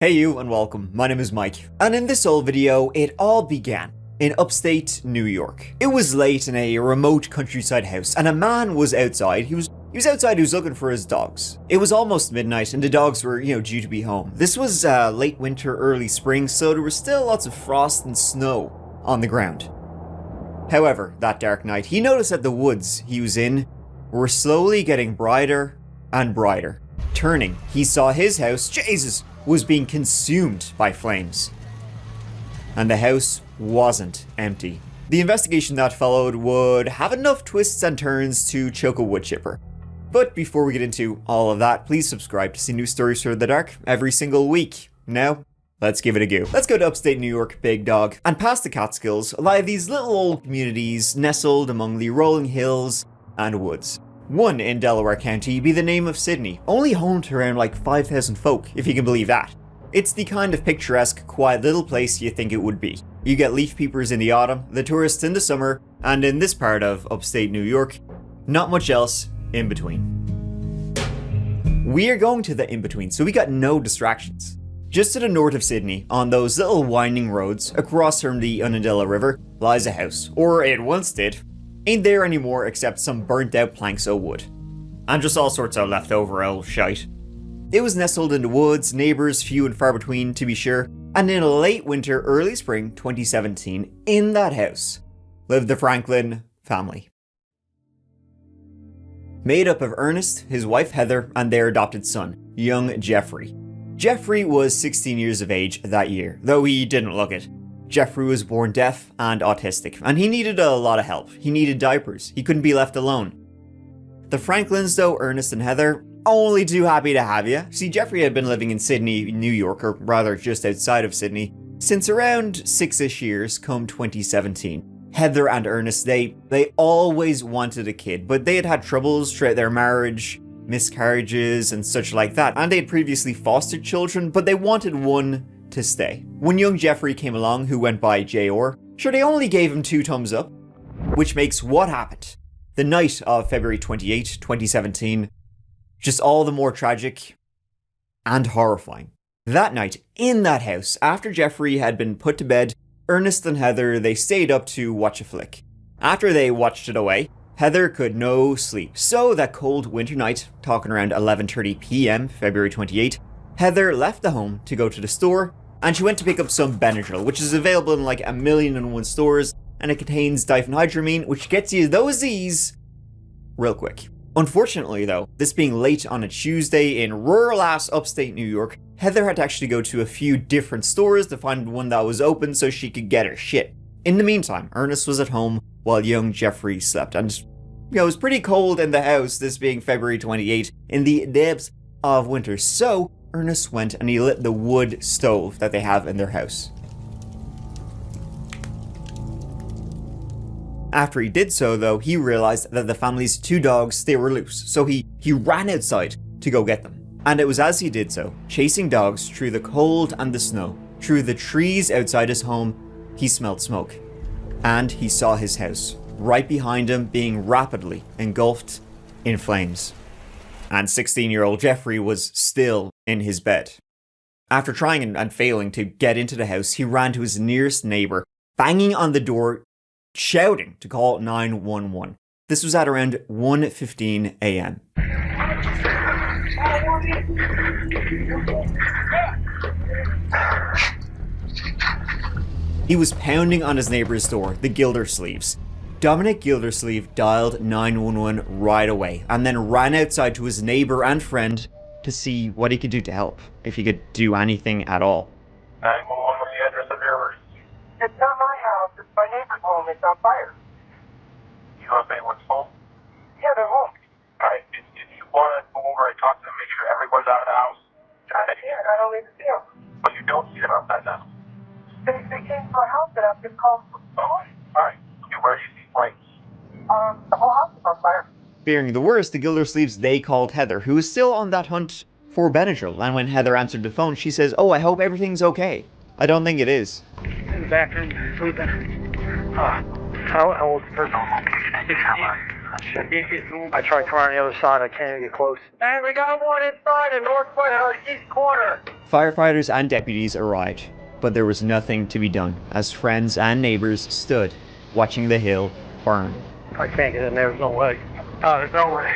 Hey you and welcome, my name is Mike, and in this old video, it all began in upstate New York. It was late in a remote countryside house, and a man was outside. He was outside, he was looking for his dogs. It was almost midnight, and the dogs were, due to be home. This was late winter, early spring, so there was still lots of frost and snow on the ground. However, that dark night, he noticed that the woods he was in were slowly getting brighter and brighter. Turning, he saw his house, Jesus, was being consumed by flames. And the house wasn't empty. The investigation that followed would have enough twists and turns to choke a wood chipper. But before we get into all of that, please subscribe to see new stories from the dark every single week. Now, let's give it a go. Let's go to upstate New York, big dog. And past the Catskills lie these little old communities nestled among the rolling hills and woods. One in Delaware County be the name of Sydney, only home to around like 5,000 folk, if you can believe that. It's the kind of picturesque, quiet little place you think it would be. You get leaf peepers in the autumn, the tourists in the summer, and in this part of upstate New York, not much else in between. We are going to the in-between, so we got no distractions. Just to the north of Sydney, on those little winding roads across from the Unadilla River, lies a house, or it once did. Ain't there anymore except some burnt out planks of wood. And just all sorts of leftover old shite. It was nestled in the woods, neighbours few and far between to be sure, and in late winter, early spring 2017, in that house, lived the Franklin family. Made up of Ernest, his wife Heather, and their adopted son, young Jeffrey. Jeffrey was 16 years of age that year, though he didn't look it. Jeffrey was born deaf and autistic, and he needed a lot of help. He needed diapers. He couldn't be left alone. The Franklins, though, Ernest and Heather, only too happy to have you. See, Jeffrey had been living in Sydney, New York, or rather just outside of Sydney, since around 6-ish years, come 2017. Heather and Ernest, they always wanted a kid, but they had had troubles throughout their marriage, miscarriages, and such like that, and they had previously fostered children, but they wanted one to stay. When young Jeffrey came along, who went by J.R., sure, they only gave him 2 thumbs up, which makes what happened the night of February 28, 2017, just all the more tragic and horrifying. That night, in that house, after Jeffrey had been put to bed, Ernest and Heather, they stayed up to watch a flick. After they watched it away, Heather could no sleep, so that cold winter night, talking around 11:30 p.m, February 28, Heather left the home to go to the store, and she went to pick up some Benadryl, which is available in like 1,000,001 stores, and it contains diphenhydramine, which gets you those Z's real quick. Unfortunately though, this being late on a Tuesday in rural-ass upstate New York, Heather had to actually go to a few different stores to find one that was open so she could get her shit. In the meantime, Ernest was at home while young Jeffrey slept, and it was pretty cold in the house, this being February 28, in the depths of winter, so Ernest went and he lit the wood stove that they have in their house. After he did so though, he realized that the family's 2 dogs, they were loose, so he ran outside to go get them. And it was as he did so, chasing dogs through the cold and the snow, through the trees outside his home, he smelled smoke. And he saw his house, right behind him, being rapidly engulfed in flames. And 16-year-old Jeffrey was still in his bed. After trying and failing to get into the house, he ran to his nearest neighbor, banging on the door, shouting to call 911. This was at around 1:15 a.m. He was pounding on his neighbor's door, the Gildersleeves. Dominic Gildersleeve dialed 911 right away, and then ran outside to his neighbor and friend to see what he could do to help, if he could do anything at all. 911, what's the address of your emergency? It's not my house, it's my neighbor's home, it's on fire. You know if anyone's home? Yeah, they're home. Alright, if you want to go over and talk to them, make sure everyone's out of the house. I can't, I don't even see them. But you don't see them outside the house. They came to my house and I've just called for police. Alright, okay, where do you see flames? The whole house is on fire. Fearing the worst, the Gildersleeves, they called Heather, who was still on that hunt for Benadryl, and when Heather answered the phone, she says, "Oh, I hope everything's okay." I don't think it is. In the bathroom, sleeping. How old is the person? I tried to run on the other side, I can't even get close. And we got one inside the northwest east corner. Firefighters and deputies arrived, but there was nothing to be done as friends and neighbors stood watching the hill burn. I can't get in there, there's no way. Oh, there's no way.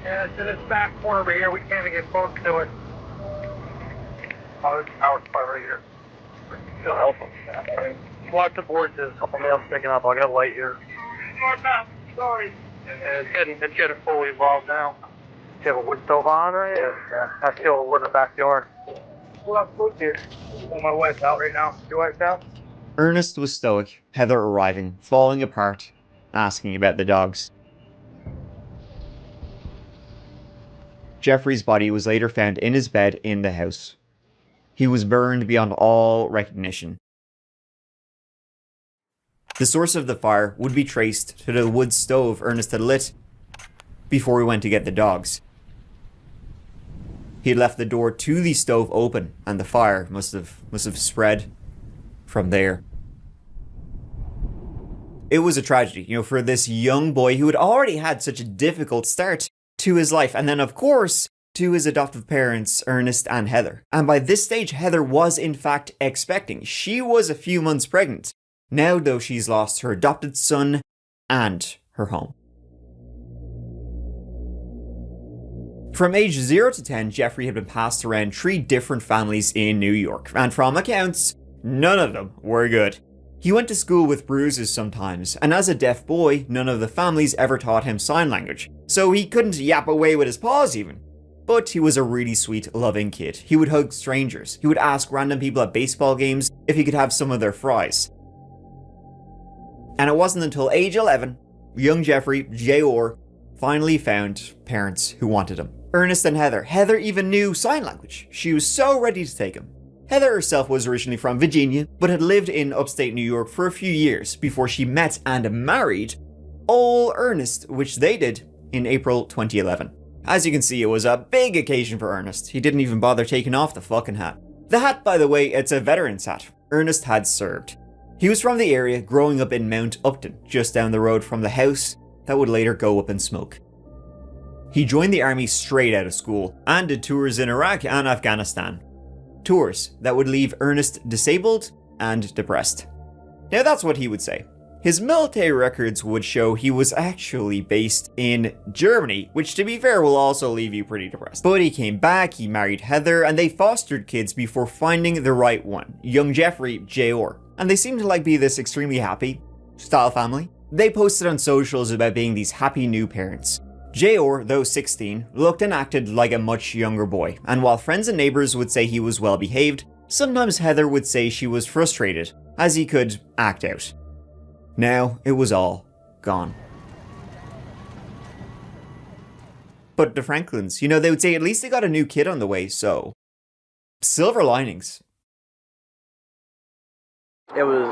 Yeah, it's in this back corner over here. We can't even get close to it. Oh, there's a power supply right here. It'll help them. Watch the boards, there's a couple nails sticking up. I got a light here. Sorry. It's getting fully involved now. Do you have a wood stove on, right? Yeah. I still wood in the backyard. Well, I'm close here. Well, my wife's out right now. Your wife's out? Ernest was stoic, Heather arriving, falling apart, asking about the dogs. Jeffrey's body was later found in his bed in the house. He was burned beyond all recognition. The source of the fire would be traced to the wood stove Ernest had lit before he went to get the dogs. He had left the door to the stove open, and the fire must have spread from there. It was a tragedy, for this young boy who had already had such a difficult start to his life, and then of course to his adoptive parents, Ernest and Heather. And by this stage, Heather was in fact expecting. She was a few months pregnant. Now, though, she's lost her adopted son and her home. From age 0 to 10, Jeffrey had been passed around 3 different families in New York, and from accounts, none of them were good. He went to school with bruises sometimes, and as a deaf boy, none of the families ever taught him sign language, so he couldn't yap away with his paws even. But he was a really sweet, loving kid. He would hug strangers. He would ask random people at baseball games if he could have some of their fries. And it wasn't until age 11, young Jeffrey, J.R., finally found parents who wanted him. Ernest and Heather. Heather even knew sign language. She was so ready to take him. Heather herself was originally from Virginia, but had lived in upstate New York for a few years before she met and married old Ernest, which they did in April 2011. As you can see, it was a big occasion for Ernest. He didn't even bother taking off the fucking hat. The hat, by the way, it's a veteran's hat. Ernest had served. He was from the area, growing up in Mount Upton, just down the road from the house that would later go up in smoke. He joined the army straight out of school and did tours in Iraq and Afghanistan. Tours that would leave Ernest disabled and depressed. Now that's what he would say. His military records would show he was actually based in Germany, which to be fair will also leave you pretty depressed. But he came back, he married Heather, and they fostered kids before finding the right one, young Jeffrey, J.R. And they seemed to be this extremely happy style family. They posted on socials about being these happy new parents. J.R., though 16, looked and acted like a much younger boy, and while friends and neighbors would say he was well behaved, sometimes Heather would say she was frustrated, as he could act out. Now, it was all gone. But the Franklins, they would say at least they got a new kid on the way, so... silver linings. It was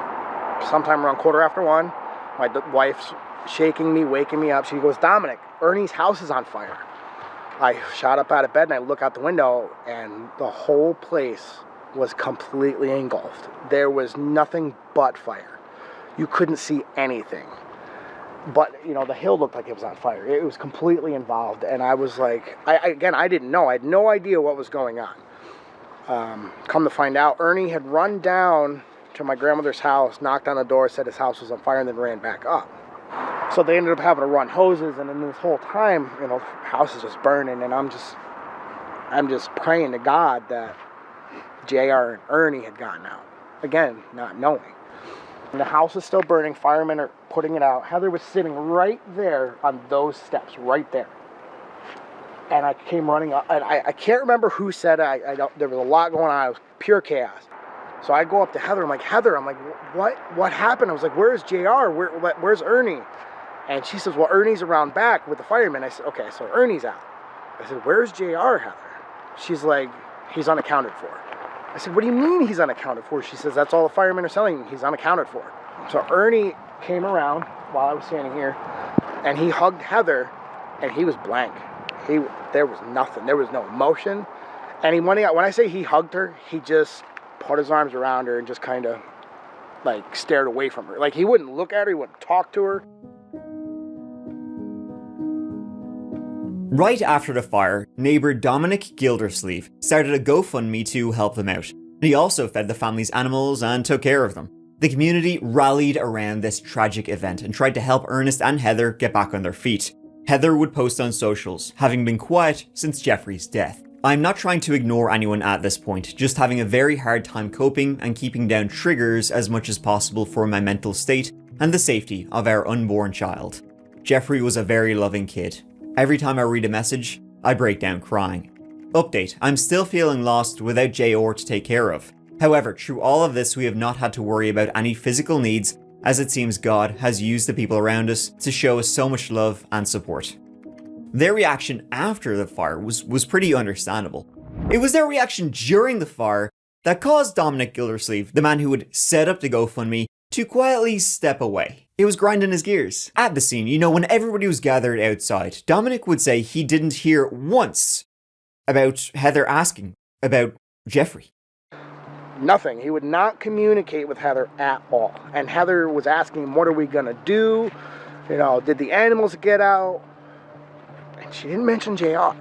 sometime around 1:15. My wife's shaking me, waking me up. She goes, "Dominic, Ernie's house is on fire." I shot up out of bed and I look out the window and the whole place was completely engulfed. There was nothing but fire. You couldn't see anything. But, the hill looked like it was on fire. It was completely involved. And I was like, I didn't know. I had no idea what was going on. Come to find out, Ernie had run down to my grandmother's house, knocked on the door, said his house was on fire, and then ran back up. So they ended up having to run hoses, and then this whole time, the house is just burning, and I'm just praying to God that JR and Ernie had gotten out. Again, not knowing. And the house is still burning, firemen are putting it out. Heather was sitting right there on those steps, right there. And I came running up, and I can't remember who said it. There was a lot going on. It was pure chaos. So I go up to Heather. I'm like, "Heather," what happened? I was like, "Where's JR? Where's Ernie?" And she says, "Well, Ernie's around back with the firemen." I said, "Okay, so Ernie's out." I said, "Where's JR, Heather?" She's like, "He's unaccounted for." I said, "What do you mean he's unaccounted for?" She says, "That's all the firemen are telling me. He's unaccounted for." So Ernie came around while I was standing here, and he hugged Heather, and he was blank. There was nothing. There was no emotion. And when I say he hugged her, he just put his arms around her and just kind of stared away from her. He wouldn't look at her, he wouldn't talk to her. Right after the fire, neighbour Dominic Gildersleeve started a GoFundMe to help them out. He also fed the family's animals and took care of them. The community rallied around this tragic event and tried to help Ernest and Heather get back on their feet. Heather would post on socials, having been quiet since Jeffrey's death. I'm not trying to ignore anyone at this point, just having a very hard time coping and keeping down triggers as much as possible for my mental state and the safety of our unborn child. Jeffrey was a very loving kid. Every time I read a message, I break down crying. Update, I'm still feeling lost without JR to take care of. However, through all of this, we have not had to worry about any physical needs, as it seems God has used the people around us to show us so much love and support. Their reaction after the fire was pretty understandable. It was their reaction during the fire that caused Dominic Gildersleeve, the man who would set up the GoFundMe, to quietly step away. It was grinding his gears. At the scene, when everybody was gathered outside, Dominic would say he didn't hear once about Heather asking about Jeffrey. Nothing. He would not communicate with Heather at all. And Heather was asking him, what are we going to do? Did the animals get out? And she didn't mention JR.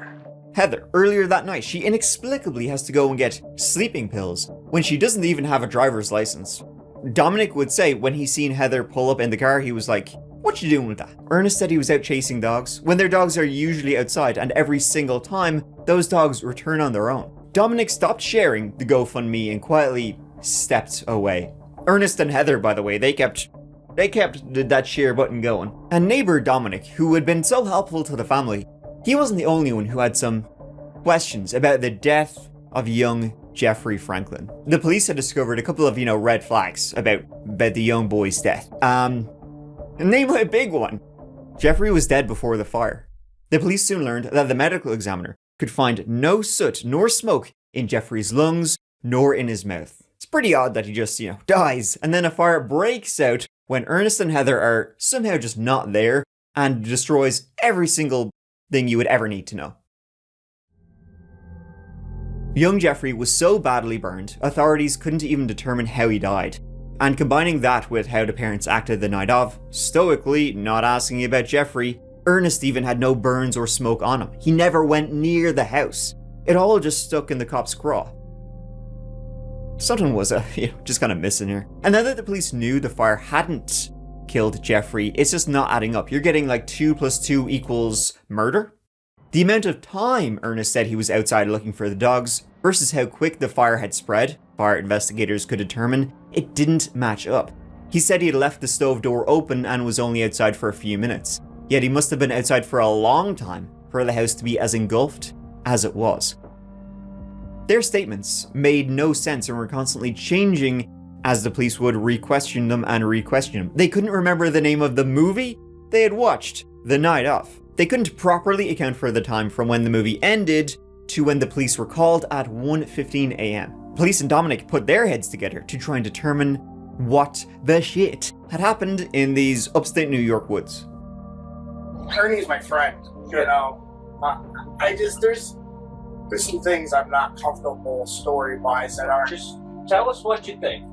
Heather, earlier that night, she inexplicably has to go and get sleeping pills when she doesn't even have a driver's license. Dominic would say when he seen Heather pull up in the car, he was like, "What you doing with that?" Ernest said he was out chasing dogs, when their dogs are usually outside, and every single time, those dogs return on their own. Dominic stopped sharing the GoFundMe and quietly stepped away. Ernest and Heather, by the way, they kept that share button going. And neighbor Dominic, who had been so helpful to the family, he wasn't the only one who had some questions about the death of young Jeffrey Franklin. The police had discovered a couple of, red flags about the young boy's death. Namely a big one. Jeffrey was dead before the fire. The police soon learned that the medical examiner could find no soot nor smoke in Jeffrey's lungs, nor in his mouth. It's pretty odd that he just, dies, and then a fire breaks out when Ernest and Heather are somehow just not there and destroys every single thing you would ever need to know. Young Jeffrey was so badly burned, authorities couldn't even determine how he died. And combining that with how the parents acted the night of, stoically not asking about Jeffrey, Ernest even had no burns or smoke on him. He never went near the house. It all just stuck in the cop's craw. Something was just kind of missing here. And now that the police knew the fire hadn't killed Jeffrey, it's just not adding up. You're getting 2 + 2 = murder? The amount of time Ernest said he was outside looking for the dogs versus how quick the fire had spread, fire investigators could determine, it didn't match up. He said he had left the stove door open and was only outside for a few minutes. Yet he must have been outside for a long time for the house to be as engulfed as it was. Their statements made no sense and were constantly changing as the police would re-question them and re-question them. They couldn't remember the name of the movie they had watched the night of. They couldn't properly account for the time from when the movie ended to when the police were called at 1:15 a.m. Police and Dominic put their heads together to try and determine what the shit had happened in these upstate New York woods. Ernie's my friend, there's some things I'm not comfortable story-wise that are... Just tell us what you think.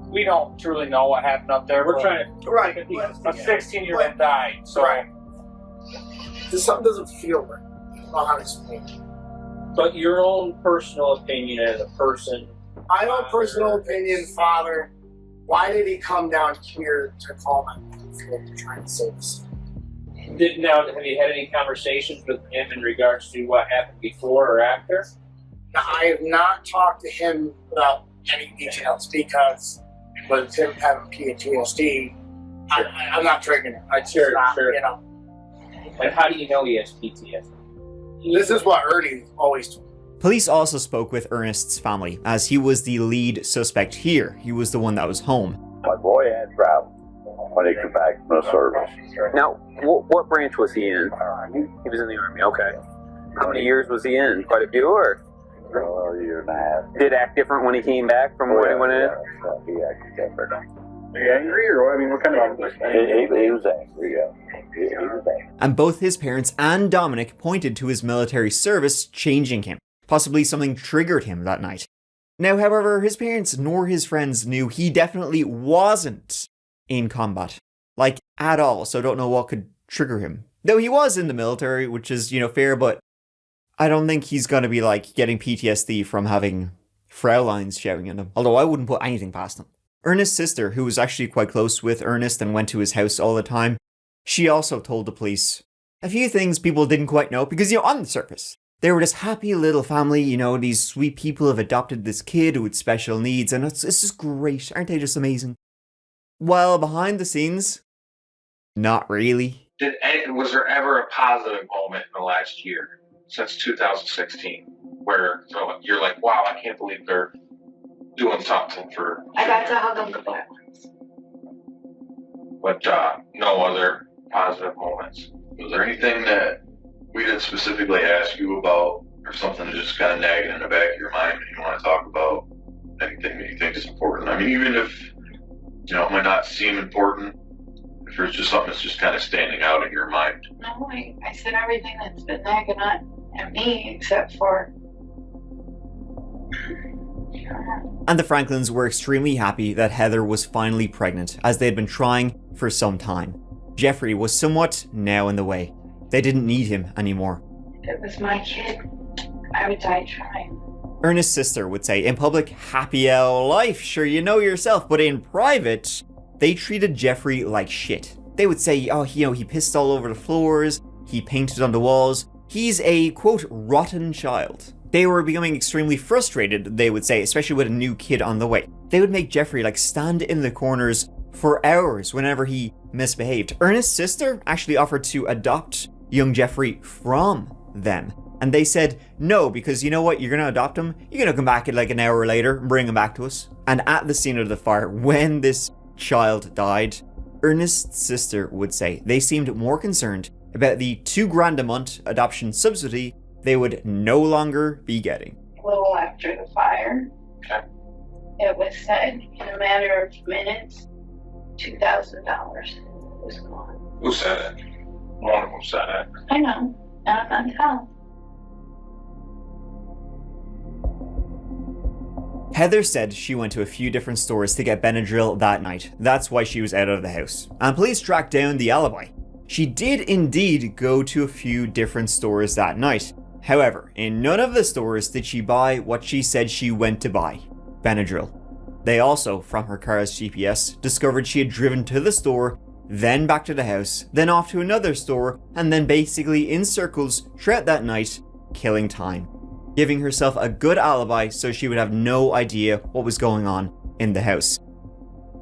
We don't truly know what happened up there. We're trying to... Right. A 16-year-old died, so... Right. Something doesn't feel right, honestly. But your own personal opinion as a person... My own personal opinion, Father, why did he come down here to call my to try and save us? Have you had any conversations with him in regards to what happened before or after? I have not talked to him about any details because with him having PTSD, I'm not triggering it. Sure. And how do you know he has PTSD? This is what Ernie always told me. Police also spoke with Ernest's family, as he was the lead suspect here. He was the one that was home. My boy had traveled when he came back from the service. Now, what branch was he in? He was in the Army, okay. How many years was he in? Quite a few, or? A year and a half. Did it act different when he came back from when he went in? Yeah, he acted different. Are you angry, or what kind of... He was angry, yeah. He was angry. And both his parents and Dominic pointed to his military service changing him. Possibly something triggered him that night. Now, however, his parents nor his friends knew he definitely wasn't in combat. At all, so don't know what could trigger him. Though he was in the military, which is, fair, but I don't think he's going to be, getting PTSD from having Fraulines shouting at him. Although I wouldn't put anything past him. Ernest's sister, who was actually quite close with Ernest and went to his house all the time, she also told the police a few things people didn't quite know because, on the surface, they were this happy little family, these sweet people have adopted this kid with special needs, and it's just great. Aren't they just amazing? Well, behind the scenes, not really. Was there ever a positive moment in the last year, since 2016, where you're like, wow, I can't believe they're doing something for... I got to hug them the black ones. But no other positive moments. Was there anything that we didn't specifically ask you about, or something that's just kind of nagging in the back of your mind and you want to talk about? Anything that you think is important? I mean, even if, it might not seem important, if there's just something that's just kind of standing out in your mind. No, I said everything that's been nagging at me, except for... And the Franklins were extremely happy that Heather was finally pregnant, as they had been trying for some time. Jeffrey was somewhat now in the way. They didn't need him anymore. If it was my kid, I would die trying. Ernest's sister would say, in public, happy life, sure you know yourself, but in private, they treated Jeffrey like shit. They would say, he pissed all over the floors, he painted on the walls, he's a, quote, rotten child. They were becoming extremely frustrated, they would say, especially with a new kid on the way. They would make Jeffrey, stand in the corners for hours whenever he misbehaved. Ernest's sister actually offered to adopt young Jeffrey from them. And they said, no, because you know what, you're going to adopt him, you're going to come back in an hour later and bring him back to us. And at the scene of the fire, when this child died, Ernest's sister would say they seemed more concerned about the $2,000 a month adoption subsidy they would no longer be getting. A little after the fire, it was said in a matter of minutes, $2,000 was gone. Who said it? One of them said it. I know, and I'm not telling. Heather said she went to a few different stores to get Benadryl that night. That's why she was out of the house. And police tracked down the alibi. She did indeed go to a few different stores that night. However, in none of the stores did she buy what she said she went to buy, Benadryl. They also, from her car's GPS, discovered she had driven to the store, then back to the house, then off to another store, and then basically in circles throughout that night, killing time, giving herself a good alibi so she would have no idea what was going on in the house.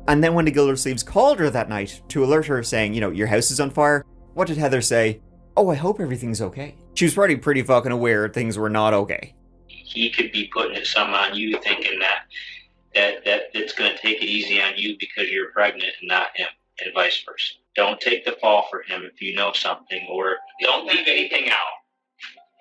And then when the Gildersleeves called her that night to alert her saying, your house is on fire, what did Heather say? Oh, I hope everything's okay. She was probably pretty fucking aware things were not okay. He could be putting something on you thinking that it's going to take it easy on you because you're pregnant and not him, and vice versa. Don't take the fall for him if you know something, or don't leave anything out.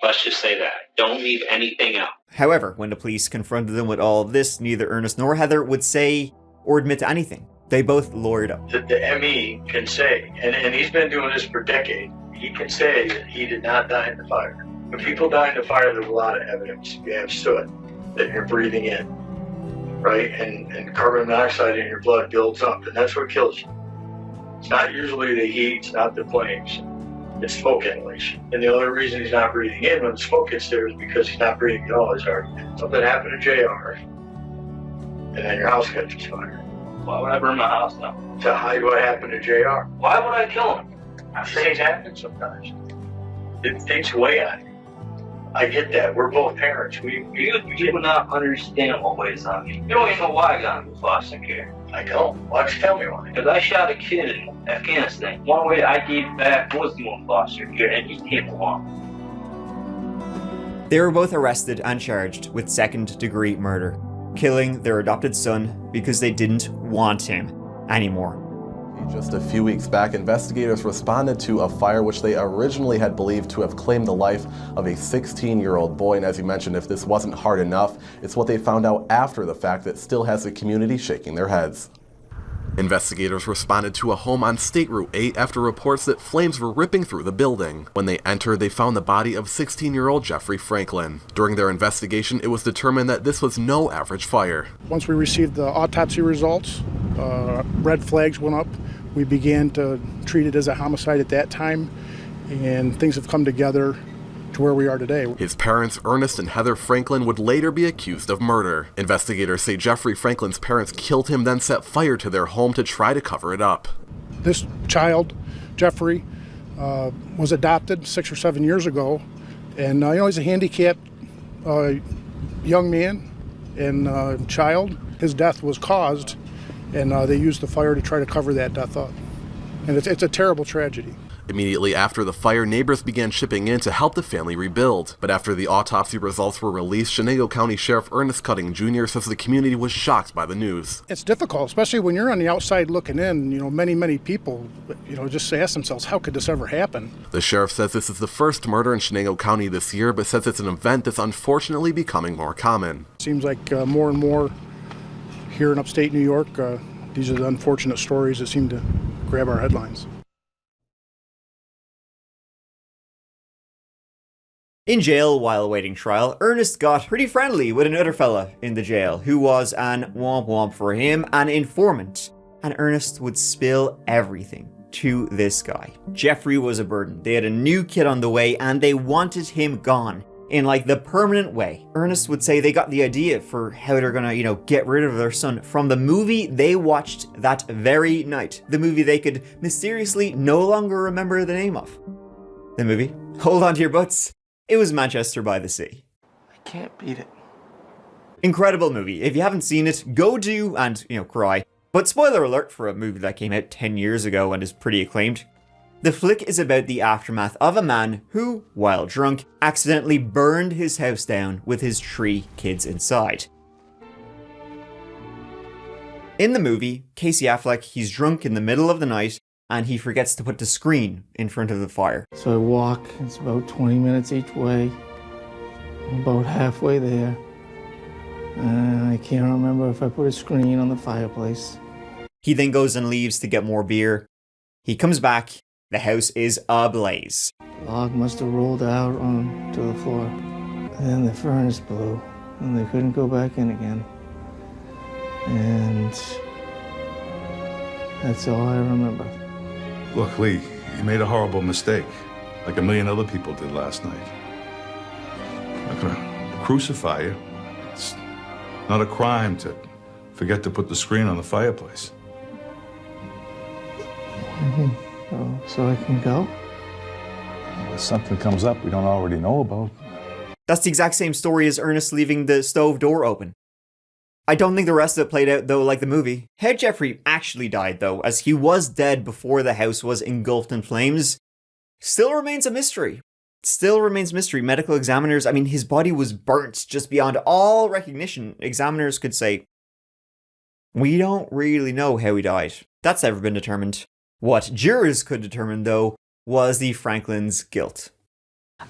Let's just say that. Don't leave anything out. However, when the police confronted them with all of this, neither Ernest nor Heather would say or admit to anything. They both lawyered up. The ME can say, and he's been doing this for decades, he can say that he did not die in the fire. When people die in the fire, there's a lot of evidence. You have soot that you're breathing in, right? And carbon monoxide in your blood builds up, and that's what kills you. It's not usually the heat, it's not the flames. It's smoke inhalation. And the only reason he's not breathing in when the smoke gets there is because he's not breathing at all. It's hard. Something happened to JR, and then your house catches fire. Why would I burn my house down? To hide what happened to JR. Why would I kill him? Things happen sometimes. It takes away on you. I get that. We're both parents. You would not understand what weighs on me. You don't even know why I got into foster care. I don't. Why don't you tell me why? Because I shot a kid in Afghanistan. One way I gave back was doing foster care, and he came along. They were both arrested and charged with second-degree murder, killing their adopted son because they didn't want him anymore. Just a few weeks back, investigators responded to a fire which they originally had believed to have claimed the life of a 16-year-old boy. And as you mentioned, if this wasn't hard enough, it's what they found out after the fact that still has the community shaking their heads. Investigators responded to a home on State Route 8 after reports that flames were ripping through the building. When they entered, they found the body of 16-year-old Jeffrey Franklin. During their investigation, it was determined that this was no average fire. Once we received the autopsy results, red flags went up. We began to treat it as a homicide at that time, and things have come together to where we are today. His parents, Ernest and Heather Franklin, would later be accused of murder. Investigators say Jeffrey Franklin's parents killed him, then set fire to their home to try to cover it up. This child, Jeffrey, was adopted 6 or 7 years ago, and he's a handicapped young man and child. His death was caused, and they used the fire to try to cover that death up. And it's a terrible tragedy. Immediately after the fire, neighbors began chipping in to help the family rebuild. But after the autopsy results were released, Chenango County Sheriff Ernest Cutting Jr. says the community was shocked by the news. It's difficult, especially when you're on the outside looking in. Many people, just ask themselves, how could this ever happen? The sheriff says this is the first murder in Chenango County this year, but says it's an event that's unfortunately becoming more common. Seems like more and more here in upstate New York, these are the unfortunate stories that seem to grab our headlines. In jail while awaiting trial, Ernest got pretty friendly with another fella in the jail who was an womp womp for him, an informant. And Ernest would spill everything to this guy. Jeffrey was a burden. They had a new kid on the way and they wanted him gone in the permanent way. Ernest would say they got the idea for how they're gonna, get rid of their son from the movie they watched that very night. The movie they could mysteriously no longer remember the name of. The movie? Hold on to your butts. It was Manchester by the Sea. I can't beat it. Incredible movie. If you haven't seen it, go do and, cry. But spoiler alert for a movie that came out 10 years ago and is pretty acclaimed. The flick is about the aftermath of a man who, while drunk, accidentally burned his house down with his 3 kids inside. In the movie, Casey Affleck, he's drunk in the middle of the night and he forgets to put the screen in front of the fire. So I walk, it's about 20 minutes each way. I'm about halfway there. And I can't remember if I put a screen on the fireplace. He then goes and leaves to get more beer. He comes back, the house is ablaze. The log must have rolled out onto the floor. And then the furnace blew, and they couldn't go back in again. And that's all I remember. Look, Lee, you made a horrible mistake, like a million other people did last night. I'm not gonna crucify you. It's not a crime to forget to put the screen on the fireplace. So I can go? If something comes up we don't already know about. That's the exact same story as Ernest leaving the stove door open. I don't think the rest of it played out, though, like the movie. How Jeffrey actually died, though, as he was dead before the house was engulfed in flames, still remains a mystery. Still remains mystery. Medical examiners, his body was burnt just beyond all recognition. Examiners could say, we don't really know how he died. That's never been determined. What jurors could determine, though, was the Franklin's guilt.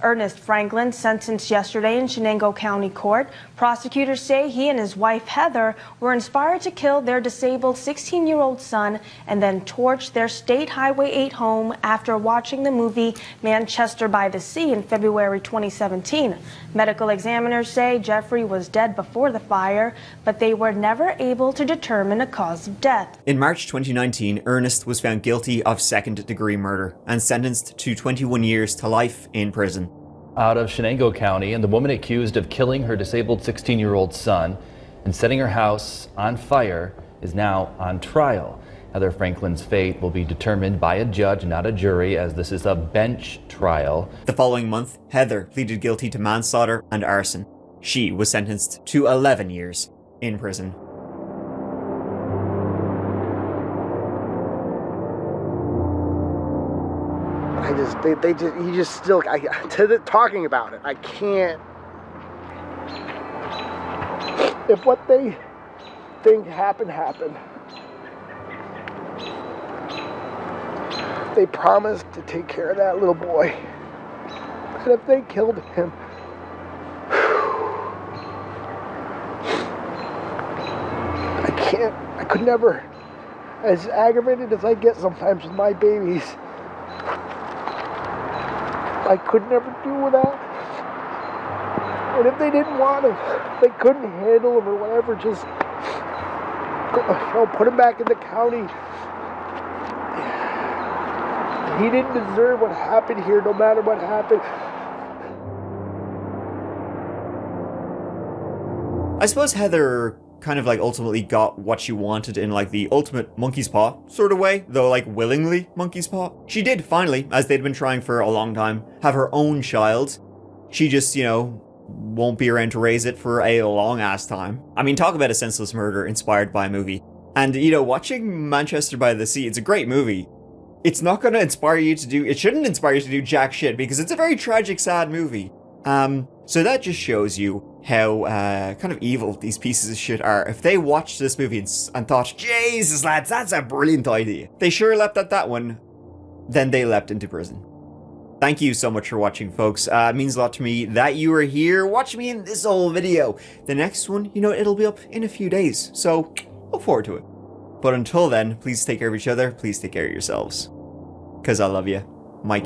Ernest Franklin sentenced yesterday in Chenango County Court. Prosecutors say he and his wife Heather were inspired to kill their disabled 16-year-old son and then torch their State Highway 8 home after watching the movie Manchester by the Sea in February 2017. Medical examiners say Jeffrey was dead before the fire, but they were never able to determine a cause of death. In March 2019, Ernest was found guilty of second-degree murder and sentenced to 21 years to life in prison. Out of Chenango County, and the woman accused of killing her disabled 16-year-old son and setting her house on fire is now on trial. Heather Franklin's fate will be determined by a judge, not a jury, as this is a bench trial. The following month, Heather pleaded guilty to manslaughter and arson. She was sentenced to 11 years in prison. Talking about it, I can't. If what they think happened, they promised to take care of that little boy. And if they killed him, I could never, as aggravated as I get sometimes with my babies, I could never do that. And if they didn't want him, they couldn't handle him or whatever, just put him back in the county. He didn't deserve what happened here, no matter what happened. I suppose Heather kind of like ultimately got what she wanted in like the ultimate monkey's paw sort of way, though like willingly monkey's paw. She did finally, as they'd been trying for a long time, have her own child. She just, you know, won't be around to raise it for a long ass time. I mean, talk about a senseless murder inspired by a movie. And, you know, watching Manchester by the Sea, it's a great movie. It's not going to inspire you to do, it shouldn't inspire you to do jack shit because it's a very tragic, sad movie. So that just shows you how kind of evil these pieces of shit are. If they watched this movie and thought, Jesus lads, that's a brilliant idea, they sure leapt at that one, then they leapt into prison. Thank you so much for watching, folks. It means a lot to me that you are here watching me in this whole video. The next one, you know, it'll be up in a few days, so look forward to it. But until then, please take care of each other, please take care of yourselves. Because I love you. Mike.